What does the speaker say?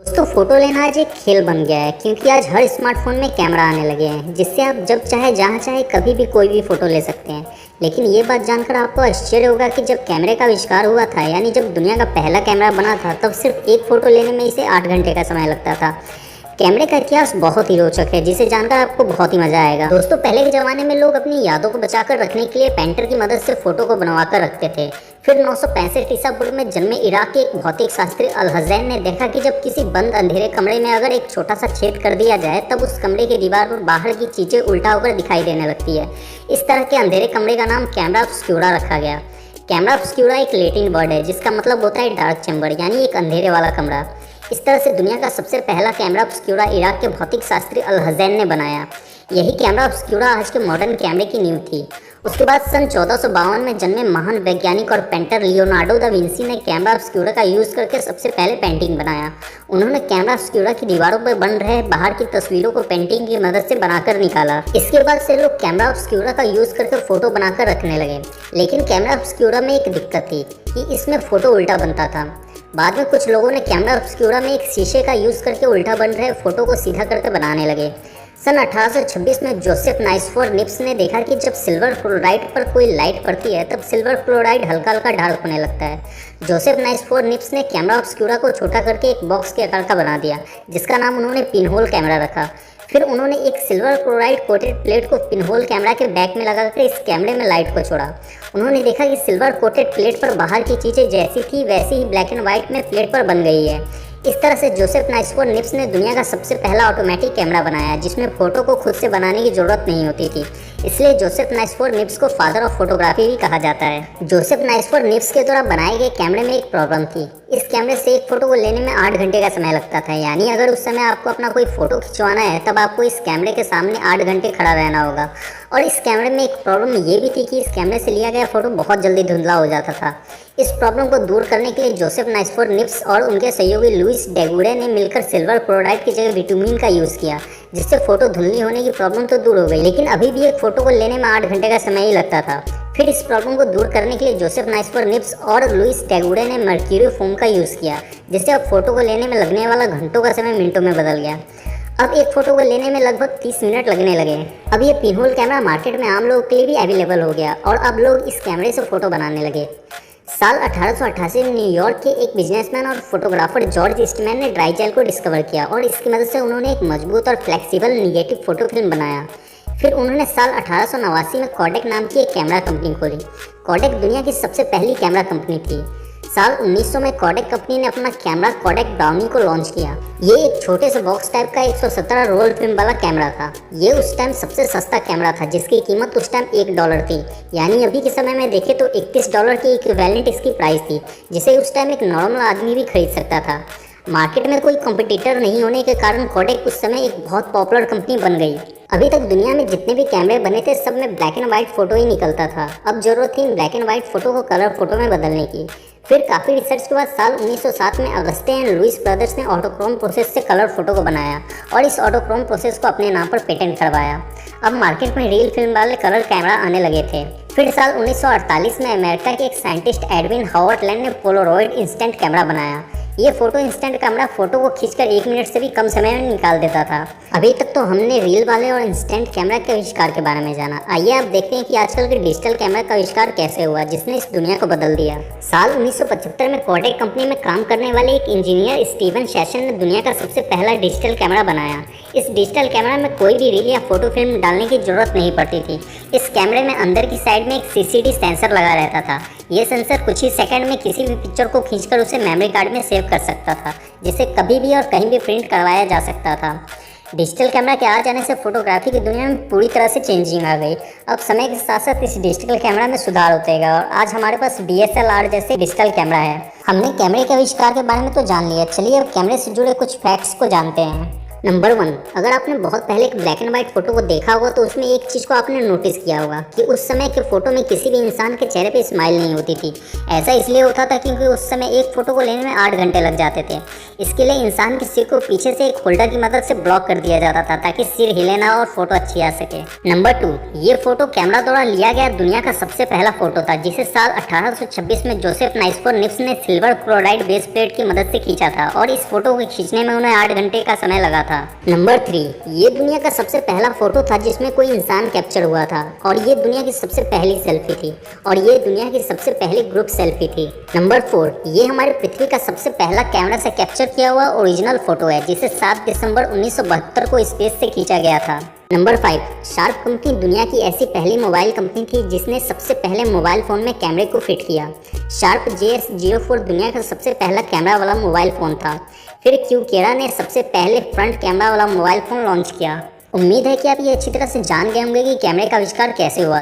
दोस्तों फोटो लेना आज एक खेल बन गया है क्योंकि आज हर स्मार्टफोन में कैमरा आने लगे हैं जिससे आप जब चाहे जहां चाहे कभी भी कोई भी फोटो ले सकते हैं। लेकिन ये बात जानकर आपको आश्चर्य होगा कि जब कैमरे का आविष्कार हुआ था यानी जब दुनिया का पहला कैमरा बना था तब सिर्फ एक फ़ोटो लेने में इसे 8 घंटे का समय लगता था। कैमरे का इतिहास बहुत ही रोचक है जिसे जानकर आपको बहुत ही मजा आएगा। दोस्तों पहले के ज़माने में लोग अपनी यादों को बचाकर रखने के लिए पेंटर की मदद से फ़ोटो को बनवा कर रखते थे। फिर 965 ईसा पूर्व में जन्मे इराक के एक भौतिक शास्त्री अल हज़ैन ने देखा कि जब किसी बंद अंधेरे कमरे में अगर एक छोटा सा छेद कर दिया जाए तब उस कमरे की दीवार पर बाहर की चीज़ें उल्टा होकर दिखाई देने लगती है। इस तरह के अंधेरे कमरे का नाम कैमरा ऑब्स्क्यूरा रखा गया। कैमरा ऑब्स्क्यूरा एक लैटिन वर्ड है जिसका मतलब होता है डार्क चैम्बर यानी एक अंधेरे वाला कमरा। इस तरह से दुनिया का सबसे पहला कैमरा ऑब्स्क्यूरा इराक के भौतिक शास्त्री अल हज़ैन ने बनाया। यही कैमरा ऑब्स्क्यूरा आज के मॉडर्न कैमरे की नींव थी। उसके बाद सन 1452 में जन्मे महान वैज्ञानिक और पेंटर लियोनार्डो दा विंसी ने कैमरा ऑब्स्क्यूरा का यूज़ करके सबसे पहले पेंटिंग बनाया। उन्होंने कैमरा ऑब्स्क्यूरा की दीवारों पर बन रहे बाहर की तस्वीरों को पेंटिंग की मदद से बनाकर निकाला। इसके बाद से लोग कैमरा ऑब्स्क्यूरा का यूज़ करके फ़ोटो बनाकर रखने लगे। लेकिन कैमरा ऑब्स्क्यूरा में एक दिक्कत थी कि इसमें फ़ोटो उल्टा बनता था। बाद में कुछ लोगों ने कैमरा ऑब्स्क्यूरा में एक शीशे का यूज़ करके उल्टा बन रहे फ़ोटो को सीधा करके बनाने लगे। सन 1826 में जोसेफ नाइसफोर निप्स ने देखा कि जब सिल्वर फ्लोराइड पर कोई लाइट पड़ती है तब सिल्वर फ्लोराइड हल्का हल्का डार्क होने लगता है। जोसेफ नाइसफोर निप्स ने कैमरा ऑब्स्क्यूरा को छोटा करके एक बॉक्स के आकार का बना दिया जिसका नाम उन्होंने पिनहोल कैमरा रखा। फिर उन्होंने एक सिल्वर क्लोराइड कोटेड प्लेट को पिनहोल कैमरा के बैक में लगाकर इस कैमरे में लाइट को छोड़ा। उन्होंने देखा कि सिल्वर कोटेड प्लेट पर बाहर की चीज़ें जैसी थी वैसी ही ब्लैक एंड व्हाइट में प्लेट पर बन गई है। इस तरह से जोसेफ नाइसफोर निप्स ने दुनिया का सबसे पहला ऑटोमेटिक कैमरा बनाया जिसमें फ़ोटो को खुद से बनाने की ज़रूरत नहीं होती थी। इसलिए जोसेफ नाइसफोर निप्स को फादर ऑफ फोटोग्राफी भी कहा जाता है। जोसेफ नाइसफोर निप्स के द्वारा बनाए गए कैमरे में एक प्रॉब्लम थी। इस कैमरे से एक फ़ोटो को लेने में 8 घंटे का समय लगता था। यानी अगर उस समय आपको अपना कोई फ़ोटो खिंचवाना है तब आपको इस कैमरे के सामने 8 घंटे खड़ा रहना होगा। और इस कैमरे में एक प्रॉब्लम ये भी थी कि इस कैमरे से लिया गया फ़ोटो बहुत जल्दी धुंधला हो जाता था। इस प्रॉब्लम को दूर करने के लिए जोसेफ नाइसफोर निप्स और उनके सहयोगी लुइस डेगुडे ने मिलकर सिल्वर क्लोराइड की जगह विटामिन का यूज़ किया जिससे फ़ोटो धुंधली होने की प्रॉब्लम तो दूर हो गई, लेकिन अभी भी एक फ़ोटो को लेने में 8 घंटे का समय ही लगता था। फिर इस प्रॉब्लम को दूर करने के लिए जोसेफ नाइसफोर निप्स और लुइस डेगुडे ने मर्क्यूरी फोम का यूज़ किया जिससे अब फ़ोटो को लेने में लगने वाला घंटों का समय मिनटों में बदल गया। अब एक फ़ोटो को लेने में लगभग 30 मिनट लगने लगे। अब ये पिनहोल कैमरा मार्केट में आम लोगों के लिए भी अवेलेबल हो गया और अब लोग इस कैमरे से फ़ोटो बनाने लगे। साल 1888 में न्यूयॉर्क के एक बिजनेसमैन और फोटोग्राफर जॉर्ज ईस्टमैन ने ड्राई जेल को डिस्कवर किया और इसकी मदद से उन्होंने एक मजबूत और फ्लेक्सिबल निगेटिव फ़ोटो फिल्म बनाया। फिर उन्होंने साल 1889 में कोडेक नाम की एक कैमरा कंपनी खोली। कोडेक दुनिया की सबसे पहली कैमरा कंपनी थी। साल 1900 में कोडेक कंपनी ने अपना कैमरा कोडेक ब्राउनी को लॉन्च किया। ये एक छोटे से बॉक्स टाइप का 117 रोल फिल्म वाला कैमरा था। ये उस टाइम सबसे सस्ता कैमरा था जिसकी कीमत उस टाइम $1 थी। यानी अभी के समय में देखें तो $31 की इक्विवेलेंट इसकी प्राइस थी जिसे उस टाइम एक नॉर्मल आदमी भी खरीद सकता था। मार्केट में कोई कंपटीटर नहीं होने के कारण कोडेक उस समय एक बहुत पॉपुलर कंपनी बन गई। अभी तक दुनिया में जितने भी कैमरे बने थे सब में ब्लैक एंड व्हाइट फ़ोटो ही निकलता था। अब ज़रूरत थी ब्लैक एंड व्हाइट फ़ोटो को कलर फ़ोटो में बदलने की। फिर काफ़ी रिसर्च के बाद साल 1907 में अगस्टे एंड लुइस ब्रदर्स ने ऑटोक्रोम प्रोसेस से कलर फ़ोटो को बनाया और इस ऑटोक्रोम प्रोसेस को अपने नाम पर पेटेंट करवाया। अब मार्केट में रियल फिल्म वाले कलर कैमरा आने लगे थे। फिर साल 1948 में अमेरिका के एक साइंटिस्ट एडविन हॉवर्ड लैंड ने पोलारॉइड इंस्टेंट कैमरा बनाया। ये फ़ोटो इंस्टेंट कैमरा फ़ोटो को खींचकर 1 मिनट से भी कम समय में निकाल देता था। अभी तक तो हमने रील वाले और इंस्टेंट कैमरा के आविष्कार के बारे में जाना। आइए आप देखते हैं कि आजकल के डिजिटल कैमरा का आविष्कार कैसे हुआ जिसने इस दुनिया को बदल दिया। साल 1975 में कोडेक कंपनी में काम करने वाले एक इंजीनियर स्टीवन शेशन ने दुनिया का सबसे पहला डिजिटल कैमरा बनाया। इस डिजिटल कैमरा में कोई भी रील या फोटो फिल्म डालने की जरूरत नहीं पड़ती थी। इस कैमरे में अंदर की साइड में एक CCD सेंसर लगा रहता था। ये सेंसर कुछ ही सेकंड में किसी भी पिक्चर को खींचकर उसे मेमोरी कार्ड में सेव कर सकता था जिसे कभी भी और कहीं भी प्रिंट करवाया जा सकता था। डिजिटल कैमरा के आ जाने से फोटोग्राफी की दुनिया में पूरी तरह से चेंजिंग आ गई। अब समय के साथ साथ इस डिजिटल कैमरा में सुधार होता है और आज हमारे पास DSLR जैसे डिजिटल कैमरा है। हमने कैमरे के आविष्कार के बारे में तो जान लिया, चलिए अब कैमरे से जुड़े कुछ फैक्ट्स को जानते हैं। नंबर 1, अगर आपने बहुत पहले एक ब्लैक एंड व्हाइट फोटो को देखा होगा तो उसमें एक चीज़ को आपने नोटिस किया होगा कि उस समय के फोटो में किसी भी इंसान के चेहरे पे स्माइल नहीं होती थी। ऐसा इसलिए होता था क्योंकि उस समय एक फ़ोटो को लेने में 8 घंटे लग जाते थे। इसके लिए इंसान के सिर को पीछे से एक होल्डर की मदद से ब्लॉक कर दिया जाता था ताकि सिर हिले ना और फोटो अच्छी आ सके। नंबर 2, ये फोटो कैमरा द्वारा लिया गया दुनिया का सबसे पहला फोटो था जिसे साल 1826 में जोसेफ नाइस्फोर निप्स ने सिल्वर क्लोराइड बेस प्लेट की मदद से खींचा था और इस फोटो को खींचने में उन्हें 8 घंटे का समय लगा था। नंबर 3, ये दुनिया का सबसे पहला फोटो था जिसमें कोई इंसान कैप्चर हुआ था और ये दुनिया की सबसे पहली सेल्फी थी और ये दुनिया की सबसे पहली ग्रुप सेल्फी थी। नंबर 4, ये हमारी पृथ्वी का सबसे पहला कैमरा से कैप्चर किया हुआ ओरिजिनल फोटो है जिसे 7 दिसंबर 1972 को स्पेस से खींचा गया था। नंबर 5, शार्प कंपनी दुनिया की ऐसी पहली मोबाइल कंपनी थी जिसने सबसे पहले मोबाइल फ़ोन में कैमरे को फिट किया। शार्प JS04 दुनिया का सबसे पहला कैमरा वाला मोबाइल फ़ोन था। फिर क्यूकेरा ने सबसे पहले फ्रंट कैमरा वाला मोबाइल फ़ोन लॉन्च किया। उम्मीद है कि आप ये अच्छी तरह से जान गए होंगे कि कैमरे का आविष्कार कैसे हुआ।